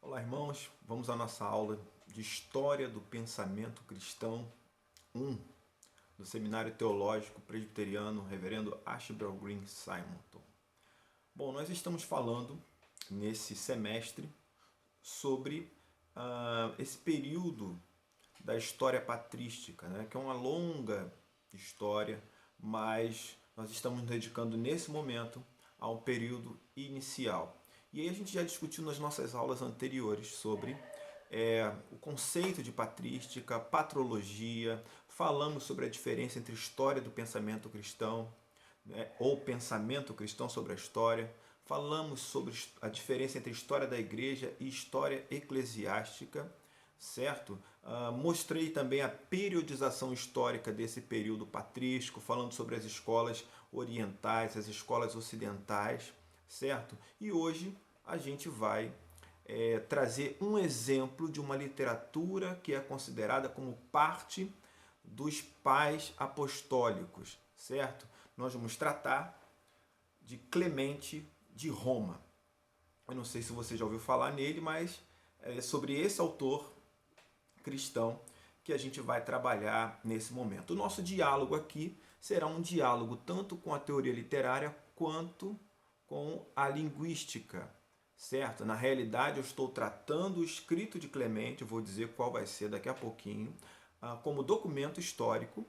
Olá, irmãos. Vamos à nossa aula de História do Pensamento Cristão 1, do Seminário Teológico Presbiteriano Reverendo Ashbel Green Simonton. Bom, nós estamos falando nesse semestre sobre esse período da história patrística, né, que é uma longa história, mas nós estamos nos dedicando nesse momento ao período inicial. E aí a gente já discutiu nas nossas aulas anteriores sobre o conceito de patrística, patrologia, falamos sobre a diferença entre história do pensamento cristão, né, ou pensamento cristão sobre a história, falamos sobre a diferença entre história da igreja e história eclesiástica, certo? Mostrei também a periodização histórica desse período patrístico, falando sobre as escolas orientais, as escolas ocidentais, certo? E hoje a gente vai trazer um exemplo de uma literatura que é considerada como parte dos pais apostólicos, certo? Nós vamos tratar de Clemente de Roma. Eu não sei se você já ouviu falar nele, mas é sobre esse autor cristão que a gente vai trabalhar nesse momento. O nosso diálogo aqui será um diálogo tanto com a teoria literária quanto com a linguística, certo? Na realidade, eu estou tratando o escrito de Clemente, eu vou dizer qual vai ser daqui a pouquinho, como documento histórico,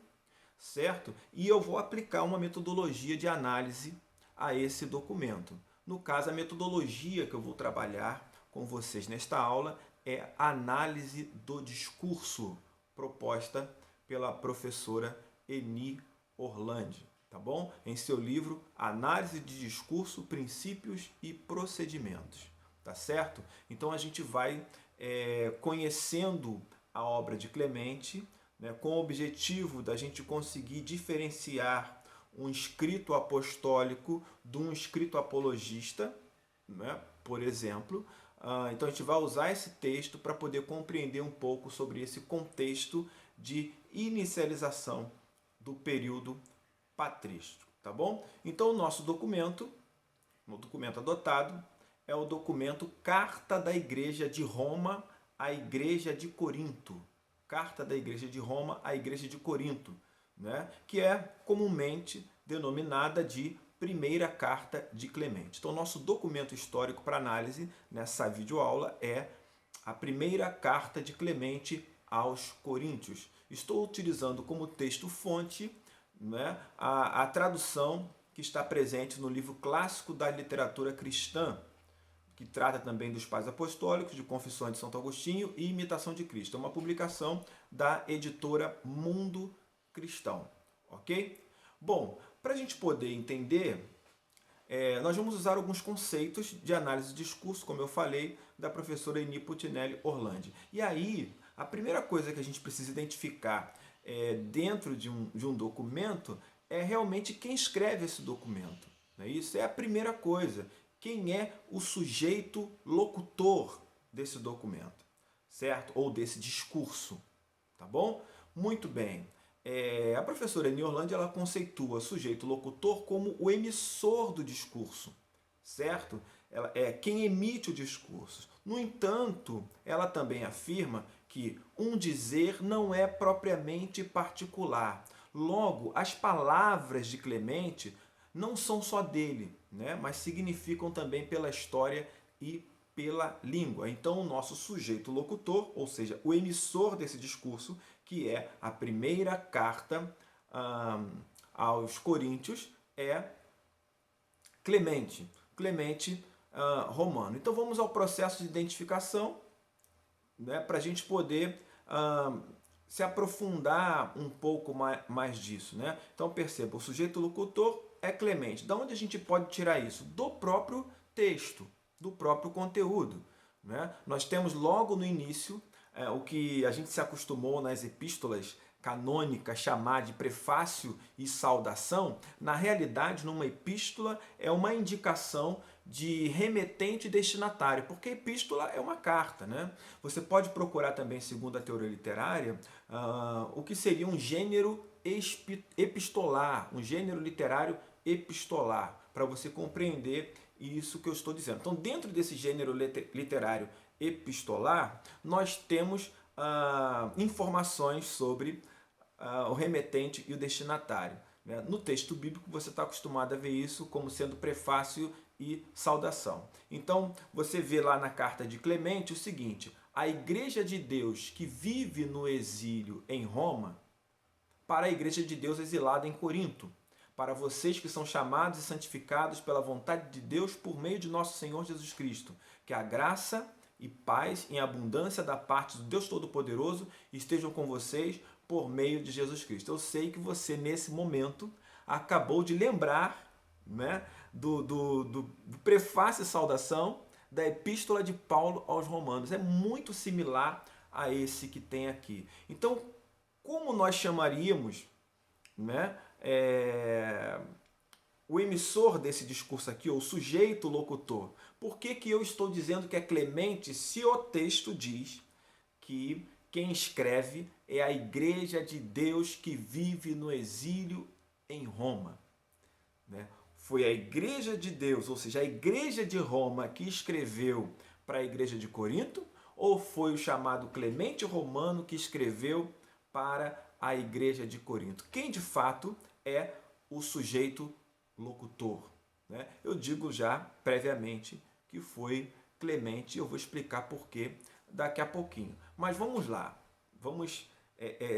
certo? E eu vou aplicar uma metodologia de análise a esse documento. No caso, a metodologia que eu vou trabalhar com vocês nesta aula é a análise do discurso proposta pela professora Eni Orlandi, tá bom? Em seu livro Análise de Discurso, Princípios e Procedimentos, tá certo? Então a gente vai conhecendo a obra de Clemente, né, com o objetivo da gente conseguir diferenciar um escrito apostólico de um escrito apologista, né, por exemplo. Então a gente vai usar esse texto para poder compreender um pouco sobre esse contexto de inicialização do período patrístico, tá bom? Então o nosso documento, o documento adotado, é o documento Carta da Igreja de Roma à Igreja de Corinto. Carta da Igreja de Roma à Igreja de Corinto, né? Que é comumente denominada de Primeira Carta de Clemente. Então, nosso documento histórico para análise nessa videoaula é a Primeira Carta de Clemente aos Coríntios. Estou utilizando como texto-fonte, né, a tradução que está presente no livro clássico da literatura cristã, que trata também dos pais apostólicos, de Confissões de Santo Agostinho e Imitação de Cristo. É uma publicação da editora Mundo Cristão, ok? Bom, para a gente poder entender, nós vamos usar alguns conceitos de análise de discurso, como eu falei, da professora Eni Putinelli Orlandi. E aí, a primeira coisa que a gente precisa identificar dentro de um documento é realmente quem escreve esse documento. Não é isso? É a primeira coisa. Quem é o sujeito locutor desse documento, certo? Ou desse discurso, tá bom? Muito bem. A professora Eni Orlandi, ela conceitua sujeito locutor como o emissor do discurso, certo? Ela é quem emite o discurso. No entanto, ela também afirma que um dizer não é propriamente particular. Logo, as palavras de Clemente não são só dele, né? Mas significam também pela história e pela língua. Então, o nosso sujeito locutor, ou seja, o emissor desse discurso, que é a primeira carta aos Coríntios, é Clemente, Clemente Romano. Então, vamos ao processo de identificação, né, para a gente poder se aprofundar um pouco mais disso, né? Então perceba, o sujeito locutor é Clemente. Da onde a gente pode tirar isso? Do próprio texto, do próprio conteúdo, né? Nós temos logo no início o que a gente se acostumou nas epístolas canônicas chamar de prefácio e saudação. Na realidade, numa epístola é uma indicação de remetente e destinatário, porque epístola é uma carta, né? Você pode procurar também, segundo a teoria literária, o que seria um gênero epistolar, um gênero literário epistolar, para você compreender isso que eu estou dizendo. Então, dentro desse gênero literário epistolar, nós temos informações sobre o remetente e o destinatário. Né? No texto bíblico, você está acostumado a ver isso como sendo prefácio e saudação. Então, você vê lá na carta de Clemente o seguinte: a igreja de Deus que vive no exílio em Roma, para a igreja de Deus exilada em Corinto, para vocês que são chamados e santificados pela vontade de Deus por meio de nosso Senhor Jesus Cristo, que a graça e paz em abundância da parte do Deus Todo-Poderoso estejam com vocês por meio de Jesus Cristo. Eu sei que você, nesse momento, acabou de lembrar, né, do prefácio e saudação da Epístola de Paulo aos Romanos. É muito similar a esse que tem aqui. Então, como nós chamaríamos, né, o emissor desse discurso aqui, ou o sujeito locutor? Por que eu estou dizendo que é Clemente se o texto diz que quem escreve é a igreja de Deus que vive no exílio em Roma? Né? Foi a igreja de Deus, ou seja, a igreja de Roma que escreveu para a igreja de Corinto, ou foi o chamado Clemente Romano que escreveu para a igreja de Corinto? Quem de fato é o sujeito locutor? Né? Eu digo já previamente que foi Clemente, eu vou explicar por quê daqui a pouquinho. Mas vamos lá, vamos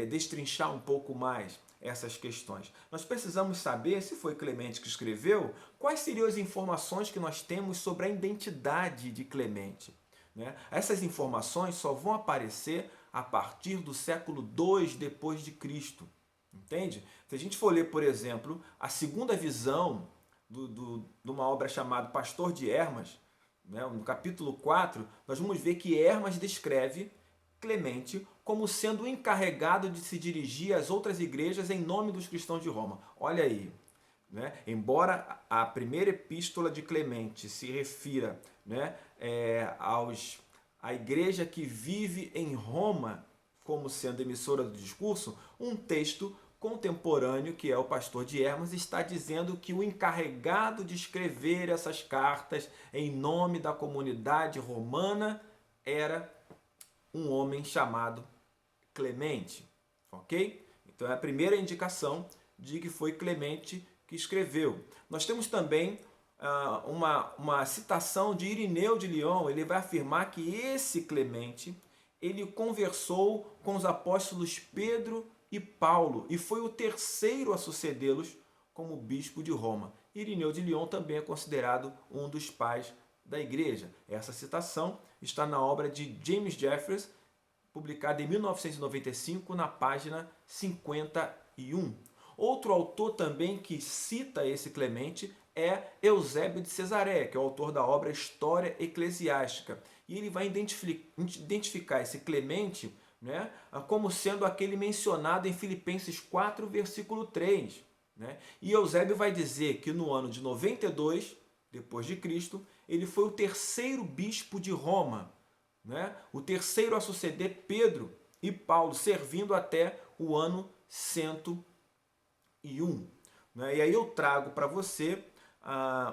destrinchar um pouco mais essas questões. Nós precisamos saber, se foi Clemente que escreveu, quais seriam as informações que nós temos sobre a identidade de Clemente. Né? Essas informações só vão aparecer a partir do século II depois de Cristo. Entende? Se a gente for ler, por exemplo, a segunda visão de uma obra chamada Pastor de Hermas, né, no capítulo 4, nós vamos ver que Hermas descreve Clemente como sendo o encarregado de se dirigir às outras igrejas em nome dos cristãos de Roma. Olha aí, né? Embora a primeira epístola de Clemente se refira, né, à igreja que vive em Roma como sendo emissora do discurso, um texto contemporâneo, que é o Pastor de Hermas, está dizendo que o encarregado de escrever essas cartas em nome da comunidade romana era um homem chamado Clemente. Ok? Então é a primeira indicação de que foi Clemente que escreveu. Nós temos também uma citação de Irineu de Lyon. Ele vai afirmar que esse Clemente ele conversou com os apóstolos Pedro e Paulo e foi o terceiro a sucedê-los como bispo de Roma. Irineu de Lyon também é considerado um dos pais da igreja. Essa citação está na obra de James Jeffreys, publicada em 1995, na página 51. Outro autor também que cita esse Clemente é Eusébio de Cesareia, que é o autor da obra História Eclesiástica. E ele vai identificar esse Clemente, né, como sendo aquele mencionado em Filipenses 4, versículo 3. Né? E Eusébio vai dizer que no ano de 92, depois de Cristo, ele foi o terceiro bispo de Roma, né? O terceiro a suceder Pedro e Paulo, servindo até o ano 101. Né? E aí eu trago para você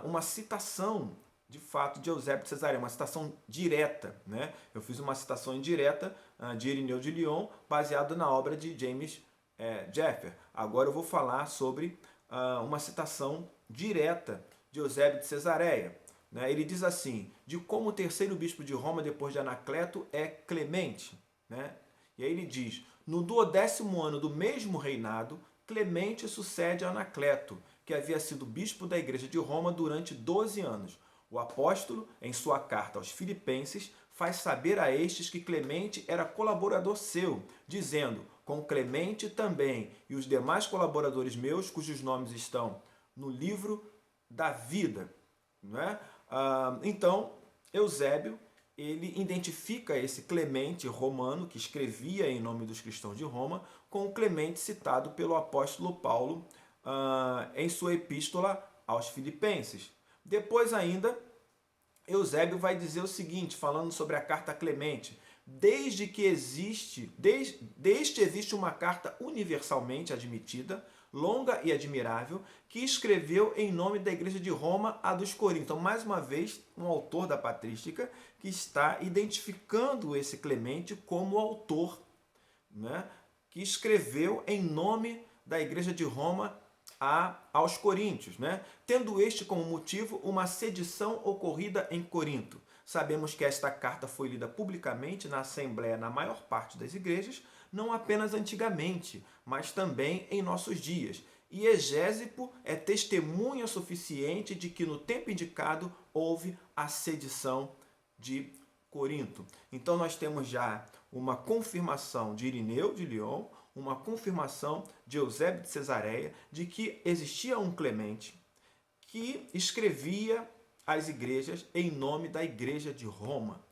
uma citação, de fato, de Eusébio de Cesareia, uma citação direta. Né? Eu fiz uma citação indireta de Irineu de Lyon, baseado na obra de James Jeffreys. Agora eu vou falar sobre uma citação direta de Eusébio de Cesareia. Né? Ele diz assim: de como o terceiro bispo de Roma, depois de Anacleto, é Clemente. Né? E aí ele diz: no 12º ano do mesmo reinado, Clemente sucede a Anacleto, que havia sido bispo da igreja de Roma durante 12 anos. O apóstolo, em sua carta aos Filipenses, faz saber a estes que Clemente era colaborador seu, dizendo: com Clemente também e os demais colaboradores meus, cujos nomes estão no livro da vida. Né? Então, Eusébio ele identifica esse Clemente romano, que escrevia em nome dos cristãos de Roma, com o Clemente citado pelo apóstolo Paulo em sua epístola aos Filipenses. Depois ainda, Eusébio vai dizer o seguinte, falando sobre a carta a Clemente: desde existe uma carta universalmente admitida, longa e admirável, que escreveu em nome da Igreja de Roma a dos Coríntios. Então, mais uma vez, um autor da patrística que está identificando esse Clemente como autor, né, que escreveu em nome da Igreja de Roma aos Coríntios, né, tendo este como motivo uma sedição ocorrida em Corinto. Sabemos que esta carta foi lida publicamente na Assembleia na maior parte das igrejas, não apenas antigamente, mas também em nossos dias. E Egésipo é testemunha suficiente de que no tempo indicado houve a sedição de Corinto. Então nós temos já uma confirmação de Irineu de Lyon, uma confirmação de Eusébio de Cesareia de que existia um Clemente que escrevia às igrejas em nome da Igreja de Roma.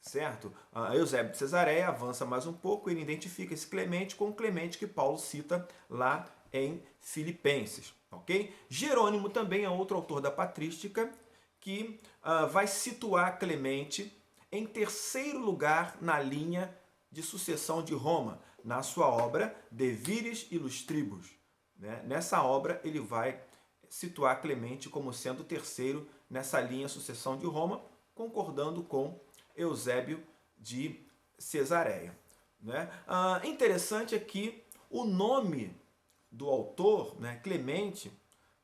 Certo? Eusébio de Cesareia avança mais um pouco, ele identifica esse Clemente com o Clemente que Paulo cita lá em Filipenses. Okay? Jerônimo também é outro autor da patrística que vai situar Clemente em terceiro lugar na linha de sucessão de Roma, na sua obra De Viris Illustribus. Né? Nessa obra ele vai situar Clemente como sendo o terceiro nessa linha sucessão de Roma, concordando com Eusébio de Cesareia. Né? Interessante é que o nome do autor, né, Clemente,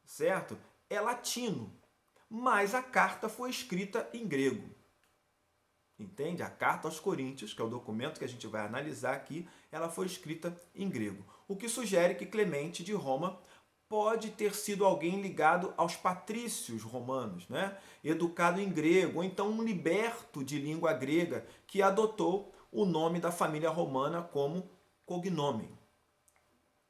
certo, é latino, mas a carta foi escrita em grego. Entende? A carta aos Coríntios, que é o documento que a gente vai analisar aqui, ela foi escrita em grego. O que sugere que Clemente de Roma pode ter sido alguém ligado aos patrícios romanos, né? Educado em grego, ou então um liberto de língua grega que adotou o nome da família romana como cognomen.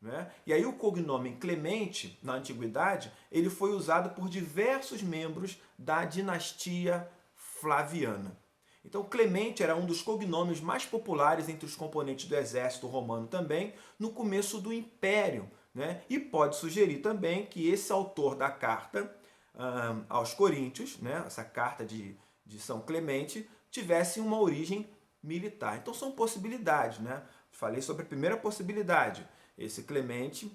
Né? E aí o cognomen Clemente, na antiguidade, ele foi usado por diversos membros da dinastia Flaviana. Então Clemente era um dos cognômios mais populares entre os componentes do exército romano também, no começo do Império. Né? E pode sugerir também que esse autor da carta aos Coríntios, né? Essa carta de São Clemente, tivesse uma origem militar. Então são possibilidades. Né? Falei sobre a primeira possibilidade, esse Clemente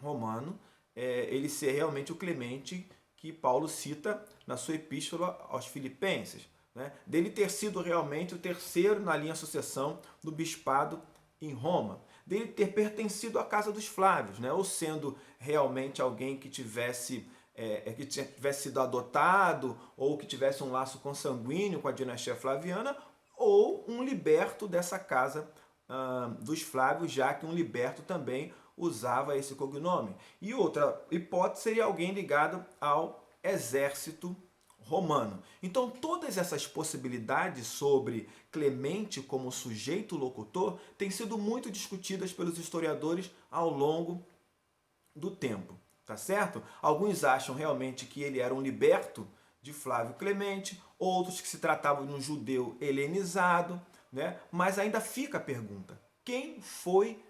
romano, ele ser realmente o Clemente que Paulo cita na sua epístola aos Filipenses. Né? Dele ter sido realmente o terceiro na linha sucessão do bispado em Roma, dele ter pertencido à casa dos Flávios, né? Ou sendo realmente alguém que tivesse sido adotado ou que tivesse um laço consanguíneo com a dinastia flaviana, ou um liberto dessa casa dos Flávios, já que um liberto também usava esse cognome. E outra hipótese seria alguém ligado ao exército romano. Então, todas essas possibilidades sobre Clemente como sujeito locutor têm sido muito discutidas pelos historiadores ao longo do tempo. Tá certo? Alguns acham realmente que ele era um liberto de Flávio Clemente, outros que se tratava de um judeu helenizado, né? Mas ainda fica a pergunta: quem foi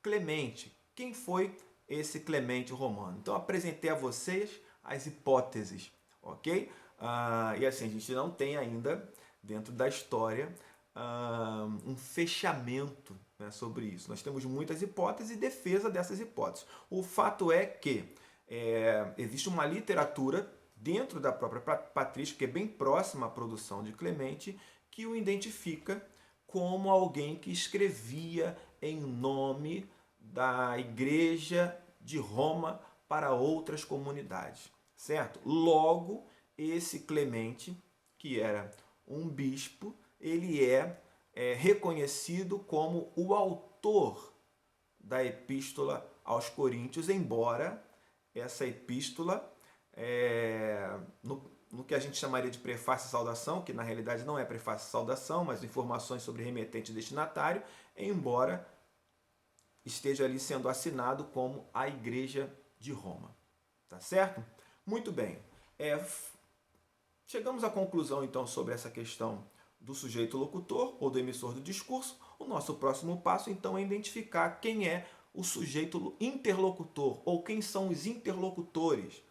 Clemente? Quem foi esse Clemente romano? Então, apresentei a vocês as hipóteses, ok? E assim, a gente não tem ainda, dentro da história, um fechamento, né, sobre isso. Nós temos muitas hipóteses e defesa dessas hipóteses. O fato é que existe uma literatura dentro da própria patrística, que é bem próxima à produção de Clemente, que o identifica como alguém que escrevia em nome da Igreja de Roma para outras comunidades, certo? Logo, esse Clemente, que era um bispo, ele é reconhecido como o autor da epístola aos Coríntios, embora essa epístola, no que a gente chamaria de prefácio e saudação, que na realidade não é prefácio e saudação, mas informações sobre remetente e destinatário, embora esteja ali sendo assinado como a Igreja de Roma. Tá certo? Muito bem. Chegamos à conclusão, então, sobre essa questão do sujeito locutor ou do emissor do discurso. O nosso próximo passo, então, é identificar quem é o sujeito interlocutor ou quem são os interlocutores,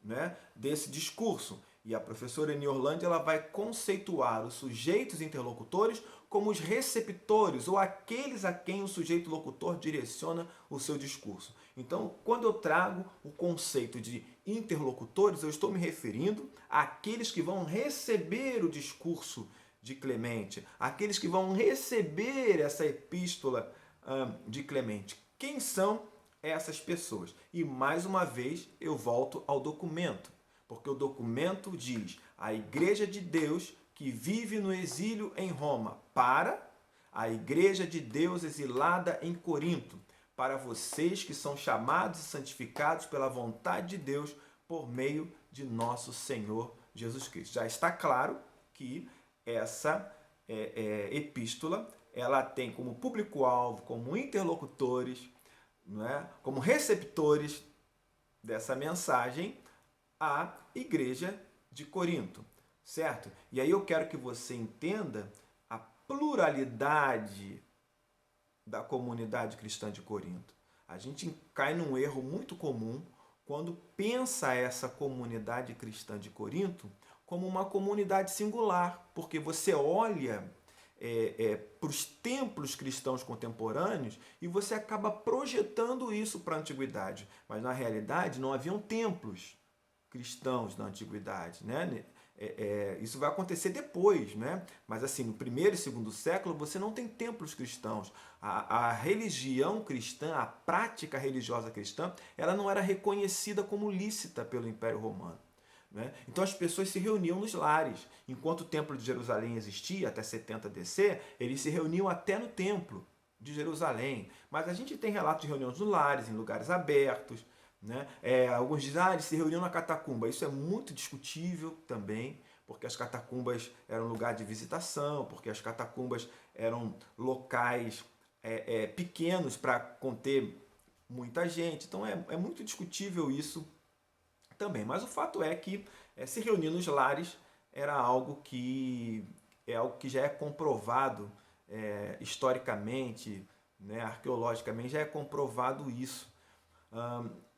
né, desse discurso. E a professora Eni Orlandi ela vai conceituar os sujeitos interlocutores como os receptores ou aqueles a quem o sujeito locutor direciona o seu discurso. Então, quando eu trago o conceito de interlocutores, eu estou me referindo àqueles que vão receber o discurso de Clemente, aqueles que vão receber essa epístola de Clemente. Quem são essas pessoas? E mais uma vez eu volto ao documento. Porque o documento diz a Igreja de Deus que vive no exílio em Roma para a Igreja de Deus exilada em Corinto, para vocês que são chamados e santificados pela vontade de Deus por meio de nosso Senhor Jesus Cristo. Já está claro que essa epístola ela tem como público-alvo, como interlocutores, né, como receptores dessa mensagem, a Igreja de Corinto, certo? E aí eu quero que você entenda a pluralidade da comunidade cristã de Corinto. A gente cai num erro muito comum quando pensa essa comunidade cristã de Corinto como uma comunidade singular, porque você olha para os templos cristãos contemporâneos e você acaba projetando isso para a antiguidade. Mas na realidade não haviam templos cristãos na antiguidade, né? Isso vai acontecer depois, né? Mas assim, no primeiro e segundo século você não tem templos cristãos. A religião cristã, a prática religiosa cristã, ela não era reconhecida como lícita pelo Império Romano, né? Então as pessoas se reuniam nos lares. Enquanto o Templo de Jerusalém existia, até 70 DC, eles se reuniam até no Templo de Jerusalém. Mas a gente tem relatos de reuniões nos lares, em lugares abertos, né? Alguns dizem eles se reuniam na catacumba. Isso é muito discutível também, porque as catacumbas eram lugar de visitação, porque as catacumbas eram locais pequenos para conter muita gente. Então é muito discutível isso também. Mas o fato é que se reunir nos lares era algo que já é comprovado historicamente, né, arqueologicamente, já é comprovado isso.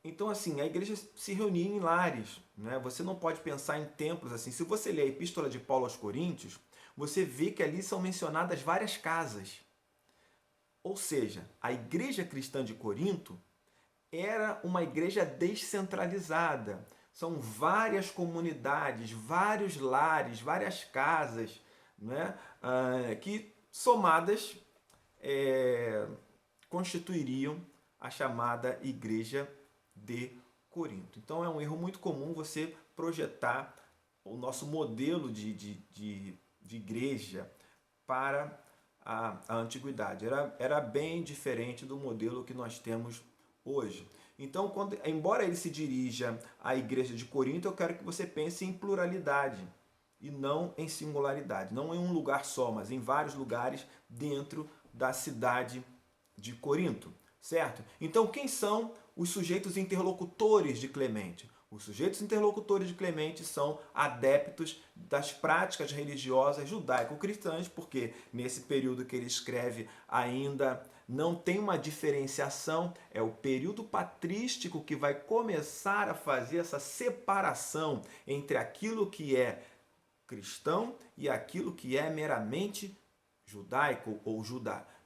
Então, assim, a igreja se reunia em lares, né? Você não pode pensar em templos assim. Se você ler a Epístola de Paulo aos Coríntios, você vê que ali são mencionadas várias casas. Ou seja, a igreja cristã de Corinto era uma igreja descentralizada. São várias comunidades, vários lares, várias casas, né? Que somadas constituiriam a chamada igreja de Corinto. Então é um erro muito comum você projetar o nosso modelo de igreja para a antiguidade. Era bem diferente do modelo que nós temos hoje. Então, embora ele se dirija à igreja de Corinto, eu quero que você pense em pluralidade e não em singularidade. Não em um lugar só, mas em vários lugares dentro da cidade de Corinto, certo? Então, quem são os sujeitos interlocutores de Clemente? Os sujeitos interlocutores de Clemente são adeptos das práticas religiosas judaico-cristãs, porque nesse período que ele escreve ainda não tem uma diferenciação, é o período patrístico que vai começar a fazer essa separação entre aquilo que é cristão e aquilo que é meramente judaico ou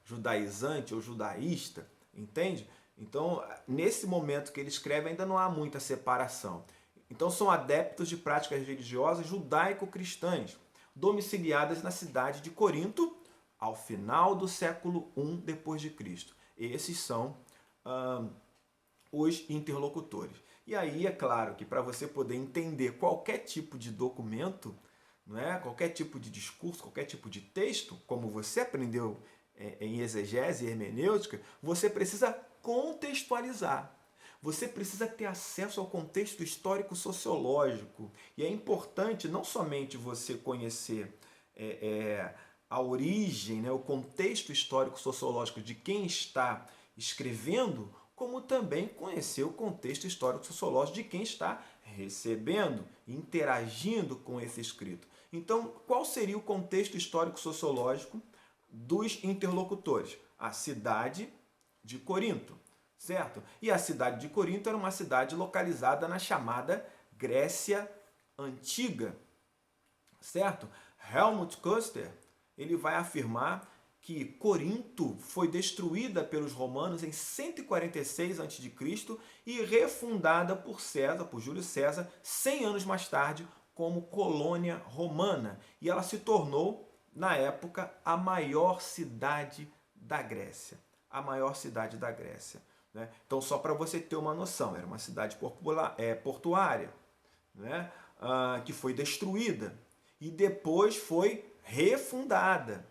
judaizante ou judaísta, entende? Então, nesse momento que ele escreve, ainda não há muita separação. Então, são adeptos de práticas religiosas judaico-cristãs, domiciliadas na cidade de Corinto, ao final do século I depois de Cristo. Esses são os interlocutores. E aí, é claro que para você poder entender qualquer tipo de documento, né, qualquer tipo de discurso, qualquer tipo de texto, como você aprendeu em exegese e hermenêutica, você precisa contextualizar. Você precisa ter acesso ao contexto histórico-sociológico. E é importante não somente você conhecer a origem, né, o contexto histórico-sociológico de quem está escrevendo, como também conhecer o contexto histórico-sociológico de quem está recebendo, interagindo com esse escrito. Então, qual seria o contexto histórico-sociológico dos interlocutores? A cidade de Corinto, certo? E a cidade de Corinto era uma cidade localizada na chamada Grécia antiga, certo? Helmut Köster, ele vai afirmar que Corinto foi destruída pelos romanos em 146 a.C. e refundada por César, por Júlio César, 100 anos mais tarde, como colônia romana. E ela se tornou, na época, a maior cidade da Grécia. A maior cidade da Grécia. Né? Então, só para você ter uma noção, era uma cidade portuária, né? Que foi destruída e depois foi refundada.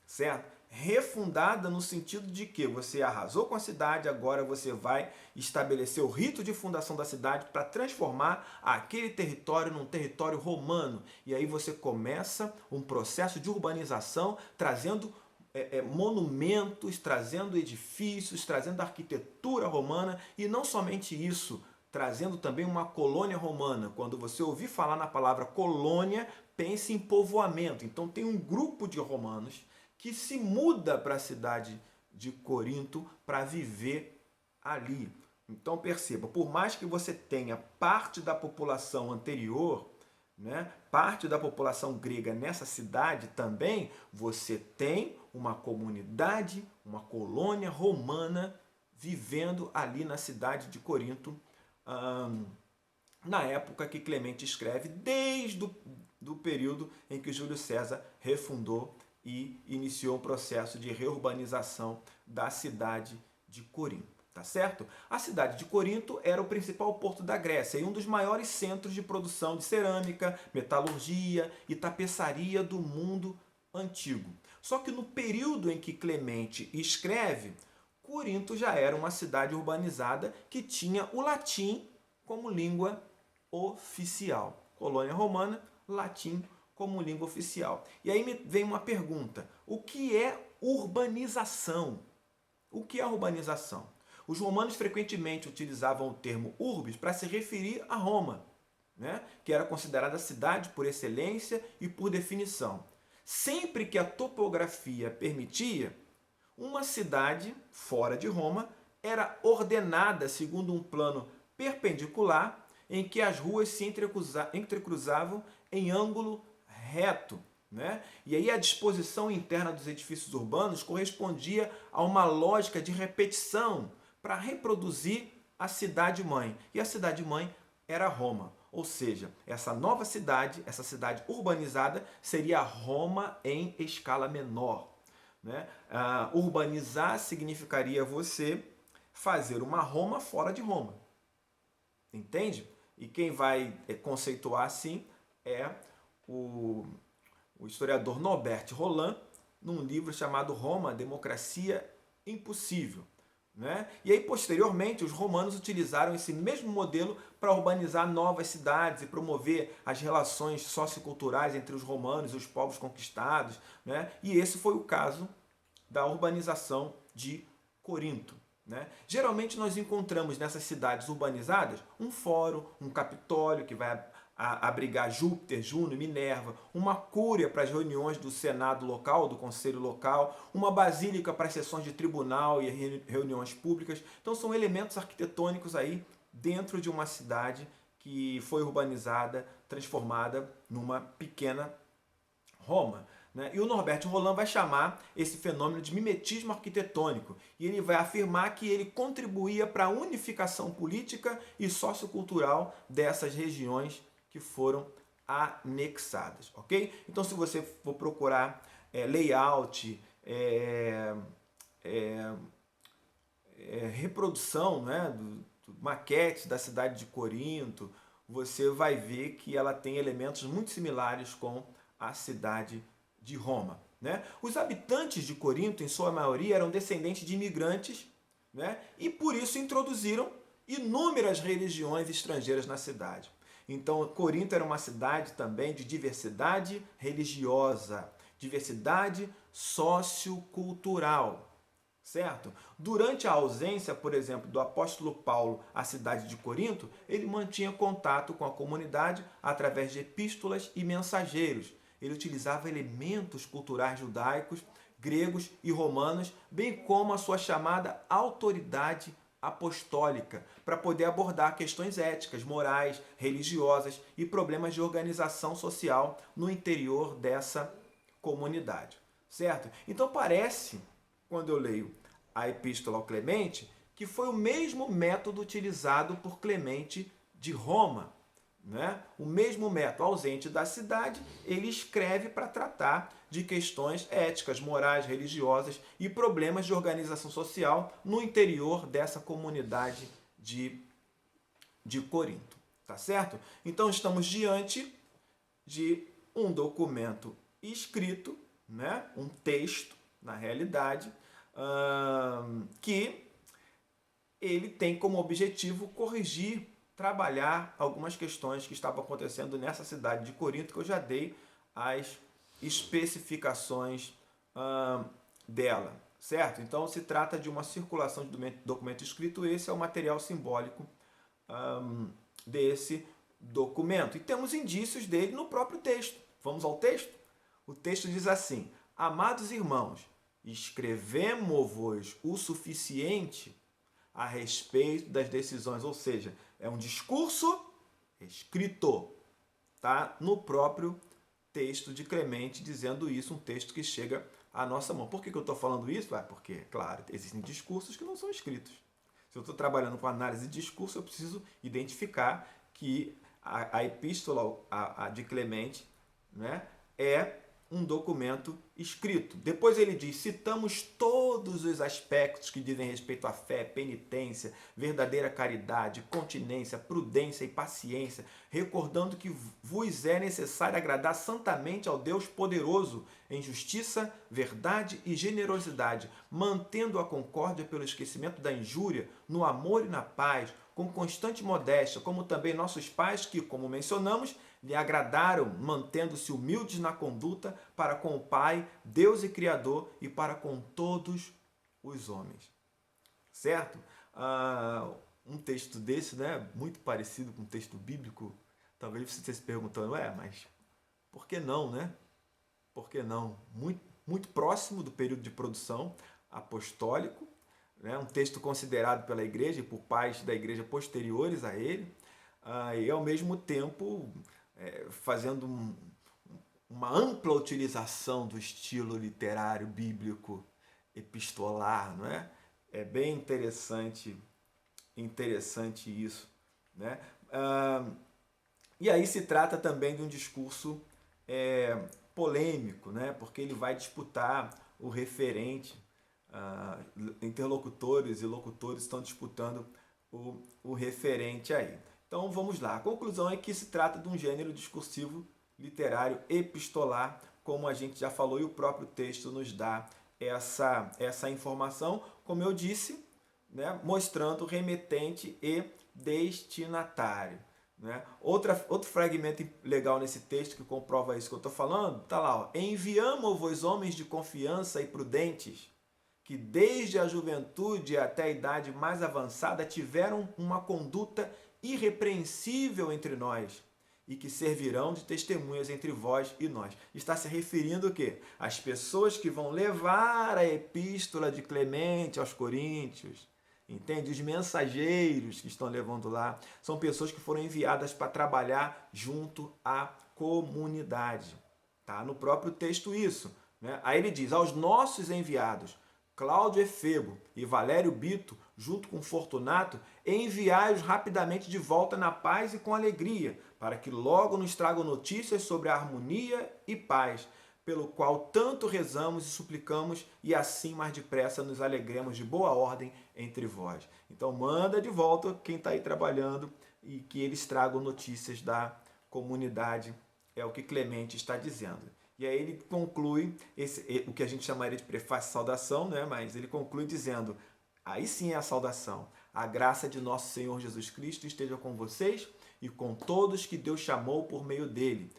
Certo? Refundada no sentido de que você arrasou com a cidade, agora você vai estabelecer o rito de fundação da cidade para transformar aquele território num território romano. E aí você começa um processo de urbanização, trazendo monumentos, trazendo edifícios, trazendo arquitetura romana, e não somente isso, trazendo também uma colônia romana. Quando você ouvir falar na palavra colônia, pense em povoamento. Então tem um grupo de romanos que se muda para a cidade de Corinto para viver ali. Então perceba, por mais que você tenha parte da população anterior, né, parte da população grega nessa cidade também, você tem uma comunidade, uma colônia romana vivendo ali na cidade de Corinto, na época que Clemente escreve, desde o período em que Júlio César refundou e iniciou um processo de reurbanização da cidade de Corinto. Tá certo? A cidade de Corinto era o principal porto da Grécia e um dos maiores centros de produção de cerâmica, metalurgia e tapeçaria do mundo antigo. Só que no período em que Clemente escreve, Corinto já era uma cidade urbanizada que tinha o latim como língua oficial. Colônia romana, latim como língua oficial. E aí me vem uma pergunta: o que é urbanização? O que é urbanização? Os romanos frequentemente utilizavam o termo urbis para se referir a Roma, né? Que era considerada a cidade por excelência e por definição. Sempre que a topografia permitia, uma cidade fora de Roma era ordenada segundo um plano perpendicular em que as ruas se entrecruzavam em ângulo reto. Né? E aí a disposição interna dos edifícios urbanos correspondia a uma lógica de repetição para reproduzir a cidade-mãe. E a cidade-mãe era Roma. Ou seja, essa nova cidade, essa cidade urbanizada, seria Roma em escala menor. Né? Urbanizar significaria você fazer uma Roma fora de Roma. Entende? E quem vai conceituar assim é o historiador Norbert Roland, num livro chamado Roma, Democracia Impossível. Né? E aí, posteriormente, os romanos utilizaram esse mesmo modelo para urbanizar novas cidades e promover as relações socioculturais entre os romanos e os povos conquistados. Né? E esse foi o caso da urbanização de Corinto. Né? Geralmente nós encontramos nessas cidades urbanizadas um fórum, um capitólio que vai abrigar Júpiter, Juno e Minerva, uma cúria para as reuniões do Senado local, do Conselho local, uma basílica para as sessões de tribunal e reuniões públicas. Então são elementos arquitetônicos aí dentro de uma cidade que foi urbanizada, transformada numa pequena Roma. Né? E o Norbert Roland vai chamar esse fenômeno de mimetismo arquitetônico e ele vai afirmar que ele contribuía para a unificação política e sociocultural dessas regiões que foram anexadas, ok? Então, se você for procurar layout, reprodução, né, maquete da cidade de Corinto, você vai ver que ela tem elementos muito similares com a cidade de Roma. Né? Os habitantes de Corinto, em sua maioria, eram descendentes de imigrantes, né? E por isso introduziram inúmeras religiões estrangeiras na cidade. Então, Corinto era uma cidade também de diversidade religiosa, diversidade sociocultural, certo? Durante a ausência, por exemplo, do apóstolo Paulo à cidade de Corinto, ele mantinha contato com a comunidade através de epístolas e mensageiros. Ele utilizava elementos culturais judaicos, gregos e romanos, bem como a sua chamada autoridade apostólica para poder abordar questões éticas, morais, religiosas e problemas de organização social no interior dessa comunidade, certo? Então parece, quando eu leio a Epístola ao Clemente, que foi o mesmo método utilizado por Clemente de Roma, né? O mesmo método, ausente da cidade, ele escreve para tratar de questões éticas, morais, religiosas e problemas de organização social no interior dessa comunidade de Corinto. Tá certo? Então estamos diante de um documento escrito, né? Um texto, na realidade, que ele tem como objetivo corrigir, trabalhar algumas questões que estavam acontecendo nessa cidade de Corinto, que eu já dei as especificações dela, certo? Então se trata de uma circulação de documento escrito, esse é o material simbólico desse documento. E temos indícios dele no próprio texto. Vamos ao texto? O texto diz assim: amados irmãos, escrevemo-vos o suficiente a respeito das decisões, ou seja, é um discurso escrito, tá? No próprio texto de Clemente dizendo isso, um texto que chega à nossa mão. Por que eu estou falando isso? Porque, claro, existem discursos que não são escritos. Se eu estou trabalhando com análise de discurso, eu preciso identificar que a epístola de Clemente, né, é um documento escrito. Depois ele diz: citamos todos os aspectos que dizem respeito à fé, penitência, verdadeira caridade, continência, prudência e paciência, recordando que vos é necessário agradar santamente ao Deus poderoso em justiça, verdade e generosidade, mantendo a concórdia pelo esquecimento da injúria, no amor e na paz, com constante modéstia, como também nossos pais que, como mencionamos, lhe agradaram, mantendo-se humildes na conduta para com o Pai, Deus e Criador, e para com todos os homens. Certo? Um texto desse, né, muito parecido com um texto bíblico, talvez você esteja se perguntando, mas por que não, né? Por que não? Muito próximo do período de produção apostólico, né? Um texto considerado pela igreja e por pais da igreja posteriores a ele, e ao mesmo tempo fazendo uma ampla utilização do estilo literário bíblico epistolar, não é? É bem interessante isso, né? E aí se trata também de um discurso polêmico, né? Porque ele vai disputar o referente, interlocutores e locutores estão disputando o referente aí. Então vamos lá. A conclusão é que se trata de um gênero discursivo literário epistolar, como a gente já falou, e o próprio texto nos dá essa informação, como eu disse, né, mostrando remetente e destinatário. Né? Outro fragmento legal nesse texto que comprova isso que eu estou falando, está lá: enviamo-vos homens de confiança e prudentes, que desde a juventude até a idade mais avançada tiveram uma conduta irrepreensível entre nós e que servirão de testemunhas entre vós e nós. Está se referindo o quê? Às pessoas que vão levar a epístola de Clemente aos Coríntios. Entende? Os mensageiros que estão levando lá são pessoas que foram enviadas para trabalhar junto à comunidade. Tá no próprio texto isso, né? Aí ele diz: aos nossos enviados, Cláudio Efebo e Valério Bito, junto com Fortunato, enviai-os rapidamente de volta na paz e com alegria, para que logo nos tragam notícias sobre a harmonia e paz, pelo qual tanto rezamos e suplicamos, e assim mais depressa nos alegremos de boa ordem entre vós. Então manda de volta quem está aí trabalhando e que eles tragam notícias da comunidade, é o que Clemente está dizendo. E aí ele conclui, o que a gente chamaria de prefácio e saudação, né? Mas ele conclui dizendo: aí sim é a saudação. A graça de nosso Senhor Jesus Cristo esteja com vocês e com todos que Deus chamou por meio dele.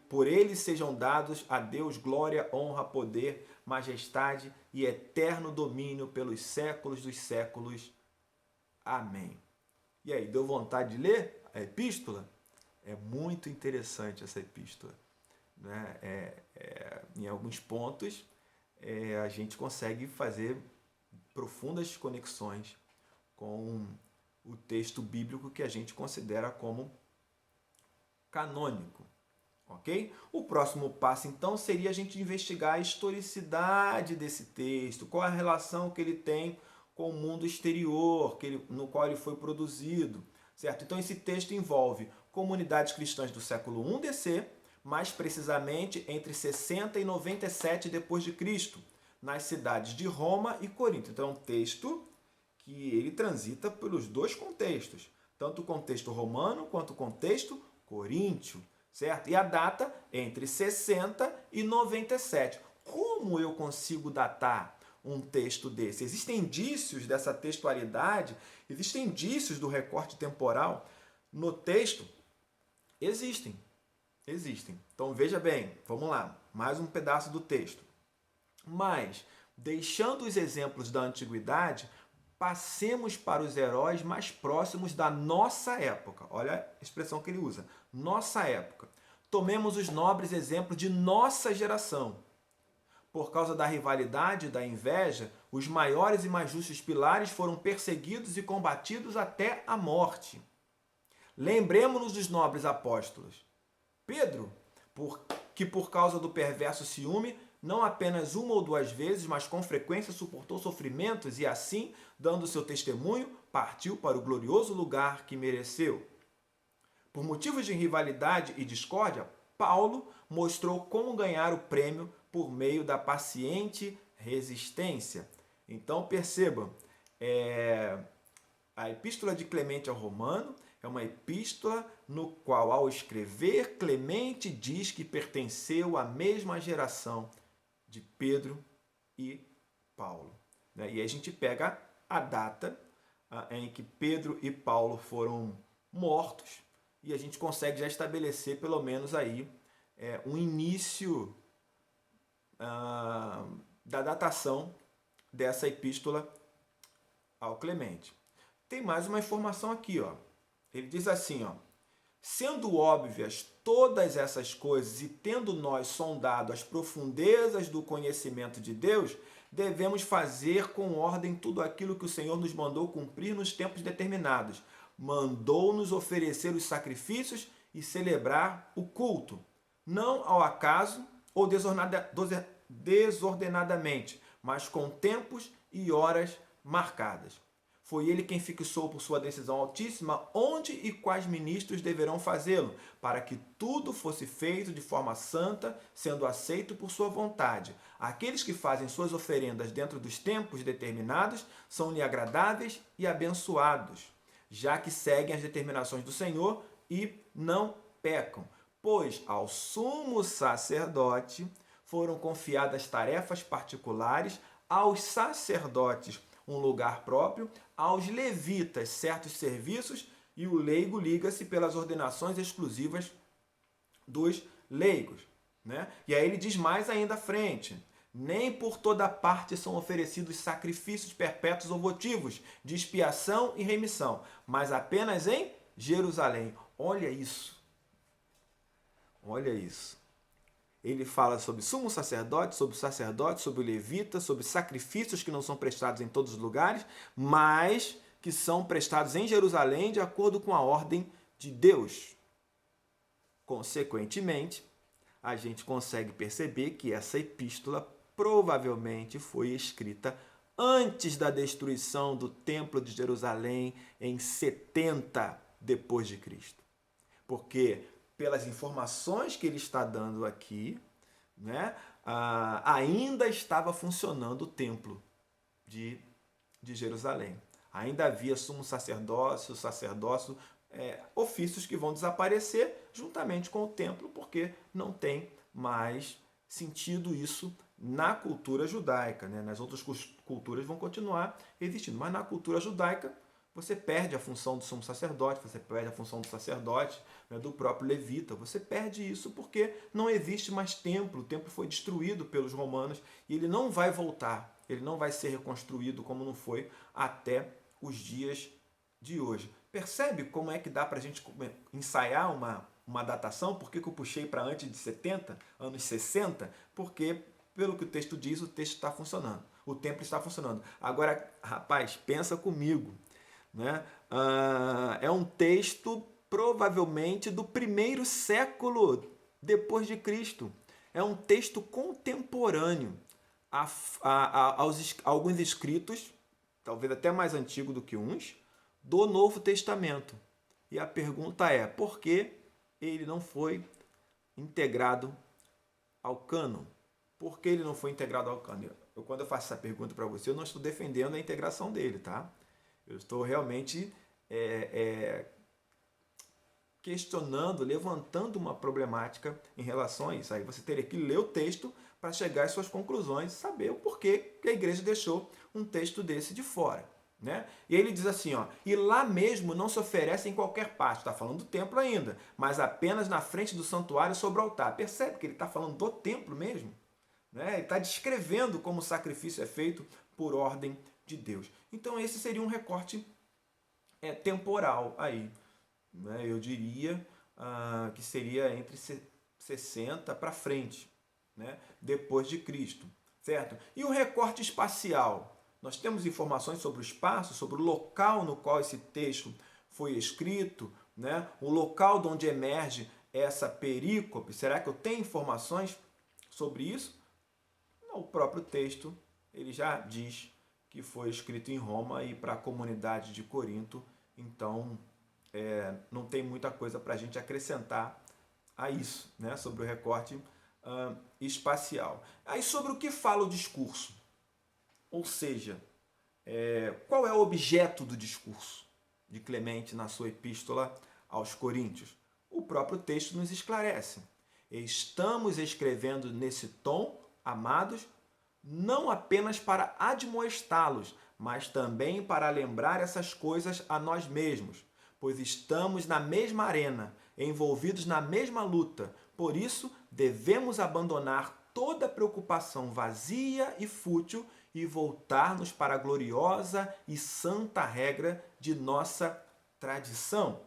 Por ele sejam dados a Deus glória, honra, poder, majestade e eterno domínio pelos séculos dos séculos. Amém. E aí, deu vontade de ler a epístola? É muito interessante essa epístola. Né? Em alguns pontos a gente consegue fazer profundas conexões com o texto bíblico que a gente considera como canônico. Ok? O próximo passo, então, seria a gente investigar a historicidade desse texto, qual a relação que ele tem com o mundo exterior no qual ele foi produzido. Certo? Então, esse texto envolve comunidades cristãs do século I DC, mais precisamente entre 60 e 97 d.C., nas cidades de Roma e Corinto. Então, é um texto que ele transita pelos dois contextos, tanto o contexto romano quanto o contexto coríntio. Certo? E a data entre 60 e 97. Como eu consigo datar um texto desse? Existem indícios dessa textualidade? Existem indícios do recorte temporal no texto? Existem. Então veja bem, vamos lá, mais um pedaço do texto. Mas, deixando os exemplos da antiguidade, passemos para os heróis mais próximos da nossa época. Olha a expressão que ele usa. Nossa época. Tomemos os nobres exemplos de nossa geração. Por causa da rivalidade e da inveja, os maiores e mais justos pilares foram perseguidos e combatidos até a morte. Lembremos-nos dos nobres apóstolos. Pedro, que por causa do perverso ciúme, não apenas uma ou duas vezes, mas com frequência suportou sofrimentos e assim, dando seu testemunho, partiu para o glorioso lugar que mereceu. Por motivos de rivalidade e discórdia, Paulo mostrou como ganhar o prêmio por meio da paciente resistência. Então percebam, a Epístola de Clemente ao Romano é uma epístola no qual, ao escrever, Clemente diz que pertenceu à mesma geração de Pedro e Paulo. E aí a gente pega a data em que Pedro e Paulo foram mortos e a gente consegue já estabelecer pelo menos aí um início da datação dessa epístola ao Clemente. Tem mais uma informação aqui, ó. Ele diz assim, ó: sendo óbvias todas essas coisas e tendo nós sondado as profundezas do conhecimento de Deus, devemos fazer com ordem tudo aquilo que o Senhor nos mandou cumprir nos tempos determinados. Mandou-nos oferecer os sacrifícios e celebrar o culto, não ao acaso ou desordenadamente, mas com tempos e horas marcadas. Foi ele quem fixou por sua decisão altíssima onde e quais ministros deverão fazê-lo, para que tudo fosse feito de forma santa, sendo aceito por sua vontade. Aqueles que fazem suas oferendas dentro dos tempos determinados são-lhe agradáveis e abençoados, já que seguem as determinações do Senhor e não pecam. Pois ao sumo sacerdote foram confiadas tarefas particulares, aos sacerdotes um lugar próprio, aos levitas certos serviços, e o leigo liga-se pelas ordenações exclusivas dos leigos. Né? E aí ele diz mais ainda à frente: nem por toda parte são oferecidos sacrifícios perpétuos ou votivos de expiação e remissão, mas apenas em Jerusalém. Olha isso. Olha isso. Ele fala sobre sumo sacerdote, sobre o levita, sobre sacrifícios que não são prestados em todos os lugares, mas que são prestados em Jerusalém de acordo com a ordem de Deus. Consequentemente, a gente consegue perceber que essa epístola provavelmente foi escrita antes da destruição do Templo de Jerusalém em 70 depois de Cristo. Porque pelas informações que ele está dando aqui, né, ainda estava funcionando o templo de Jerusalém. Ainda havia sumo sacerdócio, ofícios que vão desaparecer juntamente com o templo, porque não tem mais sentido isso na cultura judaica. Né? Nas outras culturas vão continuar existindo, mas na cultura judaica você perde a função do sumo sacerdote, você perde a função do sacerdote, né, do próprio levita. Você perde isso porque não existe mais templo. O templo foi destruído pelos romanos e ele não vai voltar. Ele não vai ser reconstruído como não foi até os dias de hoje. Percebe como é que dá para a gente ensaiar uma datação? Por que eu puxei para antes de 70, anos 60? Porque, pelo que o texto diz, o texto está funcionando. O templo está funcionando. Agora, rapaz, pensa comigo. né? É um texto provavelmente do primeiro século depois de Cristo. É um texto contemporâneo aos alguns escritos, talvez até mais antigo do que uns, do Novo Testamento. E a pergunta é, por que ele não foi integrado ao cânon? Por que ele não foi integrado ao cânon? Quando eu faço essa pergunta para você, eu não estou defendendo a integração dele, tá? Eu estou realmente questionando, levantando uma problemática em relação a isso. Aí você teria que ler o texto para chegar às suas conclusões e saber o porquê que a igreja deixou um texto desse de fora. Né? E ele diz assim, ó, e lá mesmo não se oferece em qualquer parte, está falando do templo ainda, mas apenas na frente do santuário sobre o altar. Percebe que ele está falando do templo mesmo? Né? Ele está descrevendo como o sacrifício é feito por ordem de Deus. Então esse seria um recorte temporal aí. Né? Eu diria que seria entre 60 para frente, né? Depois de Cristo. Certo? E o recorte espacial? Nós temos informações sobre o espaço, sobre o local no qual esse texto foi escrito, né? O local de onde emerge essa perícope. Será que eu tenho informações sobre isso? Não, o próprio texto ele já diz que foi escrito em Roma e para a comunidade de Corinto. Então, não tem muita coisa para a gente acrescentar a isso, né? Sobre o recorte espacial. Aí sobre o que fala o discurso? Ou seja, qual é o objeto do discurso de Clemente na sua epístola aos Coríntios? O próprio texto nos esclarece. Estamos escrevendo nesse tom, amados, não apenas para admoestá-los, mas também para lembrar essas coisas a nós mesmos, pois estamos na mesma arena, envolvidos na mesma luta. Por isso, devemos abandonar toda preocupação vazia e fútil e voltar-nos para a gloriosa e santa regra de nossa tradição.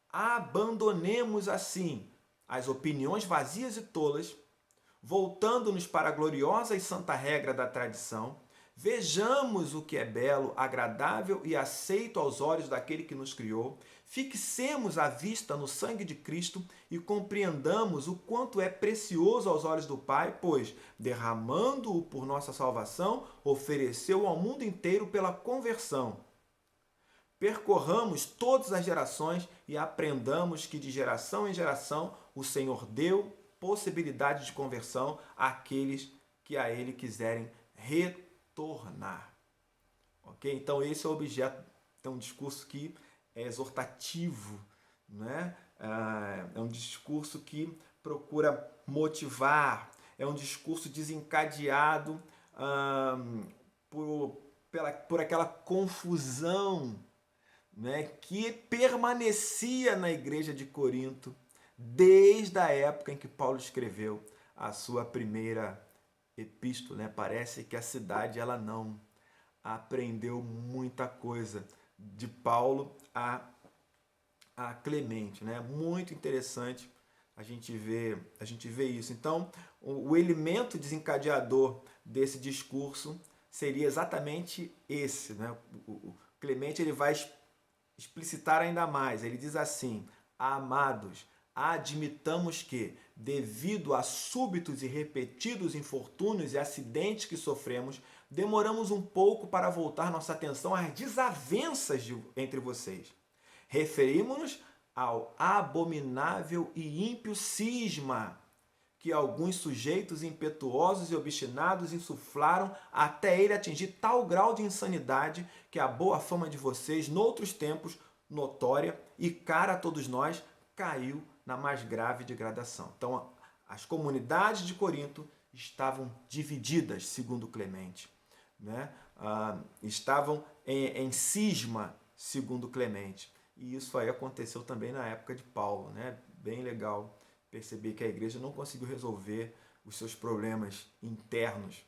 Abandonemos, assim, as opiniões vazias e tolas, voltando-nos para a gloriosa e santa regra da tradição, vejamos o que é belo, agradável e aceito aos olhos daquele que nos criou, fixemos a vista no sangue de Cristo e compreendamos o quanto é precioso aos olhos do Pai, pois, derramando-o por nossa salvação, ofereceu ao mundo inteiro pela conversão. Percorramos todas as gerações e aprendamos que de geração em geração o Senhor deu possibilidade de conversão àqueles que a Ele quiserem retornar. Ok? Então esse é o objeto de um discurso que é exortativo, né? É um discurso que procura motivar, é um discurso desencadeado por aquela confusão, né, que permanecia na igreja de Corinto desde a época em que Paulo escreveu a sua primeira epístola. Né? Parece que a cidade ela não aprendeu muita coisa de Paulo a Clemente. Né? Muito interessante a gente vê isso. Então, o elemento desencadeador desse discurso seria exatamente esse. Né? O Clemente ele vai explicitar ainda mais. Ele diz assim: amados, admitamos que, devido a súbitos e repetidos infortúnios e acidentes que sofremos, demoramos um pouco para voltar nossa atenção às desavenças entre vocês. Referimos-nos ao abominável e ímpio cisma que alguns sujeitos impetuosos e obstinados insuflaram até ele atingir tal grau de insanidade que a boa fama de vocês, noutros tempos, notória e cara a todos nós, caiu na mais grave degradação. Então, as comunidades de Corinto estavam divididas, segundo Clemente. Né? Estavam em cisma, segundo Clemente. E isso aí aconteceu também na época de Paulo. Né? Bem legal perceber que a igreja não conseguiu resolver os seus problemas internos,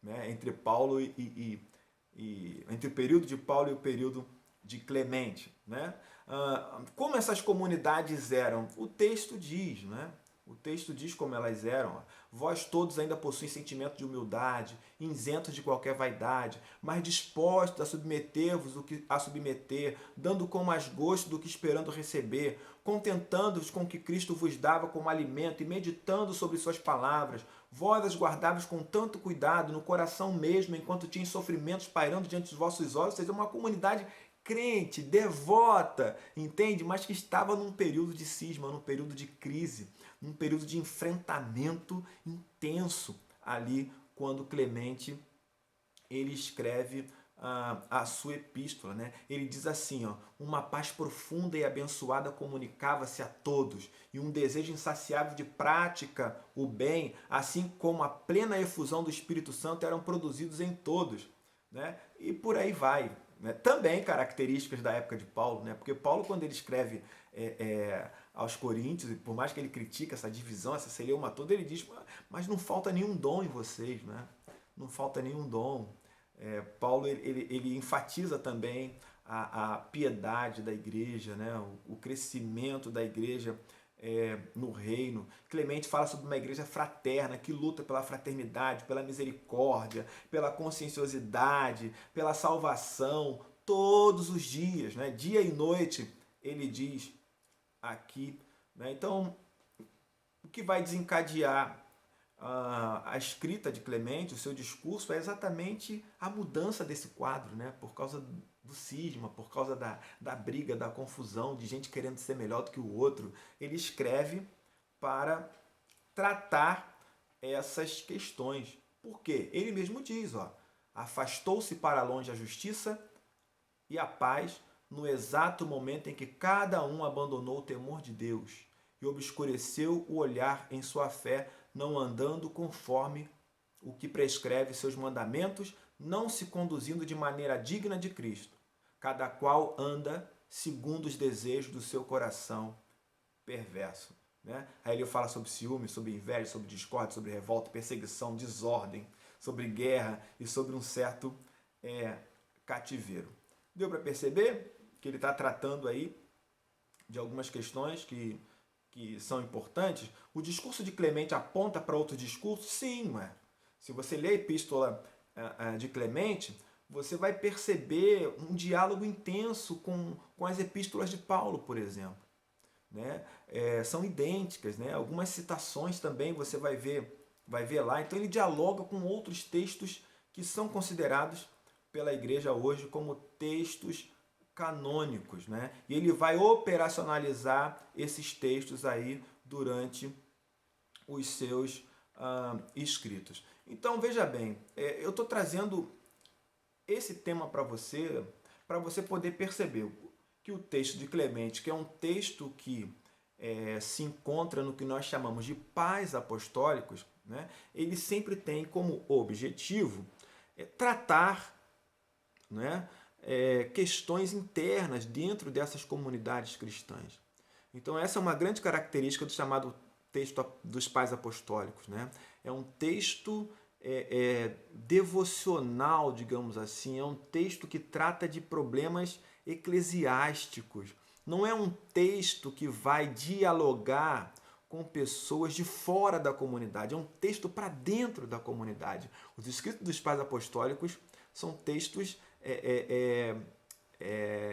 né? Entre Paulo entre o período de Paulo e o período de Clemente. Né? Como essas comunidades eram? O texto diz, né? O texto diz como elas eram. Ó. Vós todos ainda possuem sentimento de humildade, isentos de qualquer vaidade, mas dispostos a submeter-vos a submeter, dando com mais gosto do que esperando receber, contentando-vos com o que Cristo vos dava como alimento e meditando sobre suas palavras. Vós as guardavas com tanto cuidado no coração mesmo, enquanto tinham sofrimentos pairando diante dos vossos olhos. Ou seja, uma comunidade crente, devota, entende? Mas que estava num período de cisma, num período de crise, num período de enfrentamento intenso ali quando Clemente ele escreve a sua epístola, né? Ele diz assim, ó, uma paz profunda e abençoada comunicava-se a todos e um desejo insaciável de prática o bem, assim como a plena efusão do Espírito Santo eram produzidos em todos, né? E por aí vai. Né? Também características da época de Paulo, né? Porque Paulo, quando ele escreve aos Coríntios, e por mais que ele critique essa divisão, essa celeuma toda, ele diz, mas não falta nenhum dom em vocês, né? Não falta nenhum dom. Paulo ele enfatiza também a piedade da igreja, né? O crescimento da igreja no reino. Clemente fala sobre uma igreja fraterna que luta pela fraternidade, pela misericórdia, pela conscienciosidade, pela salvação, todos os dias, né? Dia e noite, ele diz aqui. Né? Então, o que vai desencadear a escrita de Clemente, o seu discurso, é exatamente a mudança desse quadro, né? Por causa do cisma, por causa da briga, da confusão, de gente querendo ser melhor do que o outro. Ele escreve para tratar essas questões. Por quê? Ele mesmo diz, ó, afastou-se para longe a justiça e a paz no exato momento em que cada um abandonou o temor de Deus e obscureceu o olhar em sua fé, não andando conforme o que prescreve seus mandamentos, não se conduzindo de maneira digna de Cristo. Cada qual anda segundo os desejos do seu coração perverso. Né? Aí ele fala sobre ciúme, sobre inveja, sobre discórdia, sobre revolta, perseguição, desordem, sobre guerra e sobre um certo cativeiro. Deu para perceber que ele está tratando aí de algumas questões que são importantes? O discurso de Clemente aponta para outro discurso? Sim, ué. Se você lê a epístola de Clemente, você vai perceber um diálogo intenso com as epístolas de Paulo, por exemplo. Né? São idênticas, né? Algumas citações também você vai ver lá. Então ele dialoga com outros textos que são considerados pela igreja hoje como textos canônicos, né? E ele vai operacionalizar esses textos aí durante os seus escritos. Então veja bem, eu estou trazendo esse tema para você poder perceber que o texto de Clemente, que é um texto que se encontra no que nós chamamos de pais apostólicos, né? Ele sempre tem como objetivo tratar, né, questões internas dentro dessas comunidades cristãs. Então essa é uma grande característica do chamado texto dos pais apostólicos. Né? É um texto devocional, digamos assim, é um texto que trata de problemas eclesiásticos. Não é um texto que vai dialogar com pessoas de fora da comunidade, é um texto para dentro da comunidade. Os escritos dos pais apostólicos são textos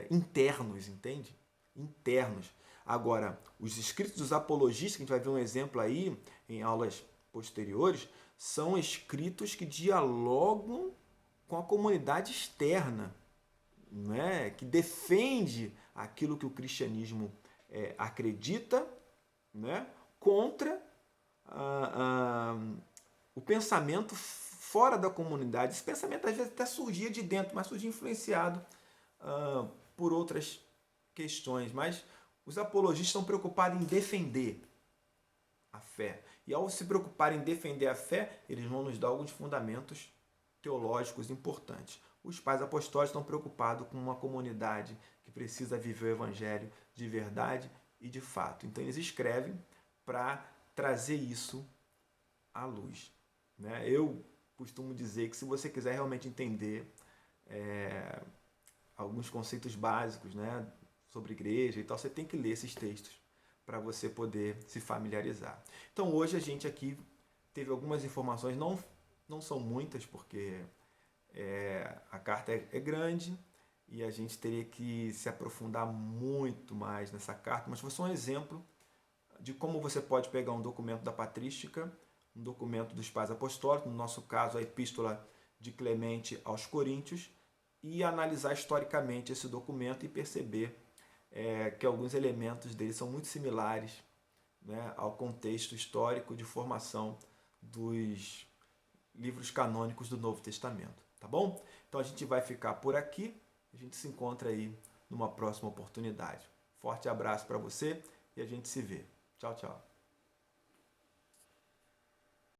internos, entende? Internos. Agora, os escritos dos apologistas, que a gente vai ver um exemplo aí em aulas posteriores, são escritos que dialogam com a comunidade externa, né? Que defende aquilo que o cristianismo acredita, né? Contra o pensamento fora da comunidade. Esse pensamento às vezes até surgia de dentro, mas surgia influenciado por outras questões. Mas os apologistas estão preocupados em defender a fé. E ao se preocuparem em defender a fé, eles vão nos dar alguns fundamentos teológicos importantes. Os pais apostólicos estão preocupados com uma comunidade que precisa viver o evangelho de verdade e de fato. Então eles escrevem para trazer isso à luz. Né? Eu costumo dizer que se você quiser realmente entender alguns conceitos básicos, né, sobre igreja e tal, você tem que ler esses textos para você poder se familiarizar. Então hoje a gente aqui teve algumas informações, não são muitas, porque a carta é grande e a gente teria que se aprofundar muito mais nessa carta, mas foi só um exemplo de como você pode pegar um documento da patrística, um documento dos pais apostólicos, no nosso caso a epístola de Clemente aos Coríntios, e analisar historicamente esse documento e perceber que alguns elementos dele são muito similares, né, ao contexto histórico de formação dos livros canônicos do Novo Testamento, tá bom? Então a gente vai ficar por aqui, a gente se encontra aí numa próxima oportunidade. Forte abraço para você e a gente se vê. Tchau, tchau.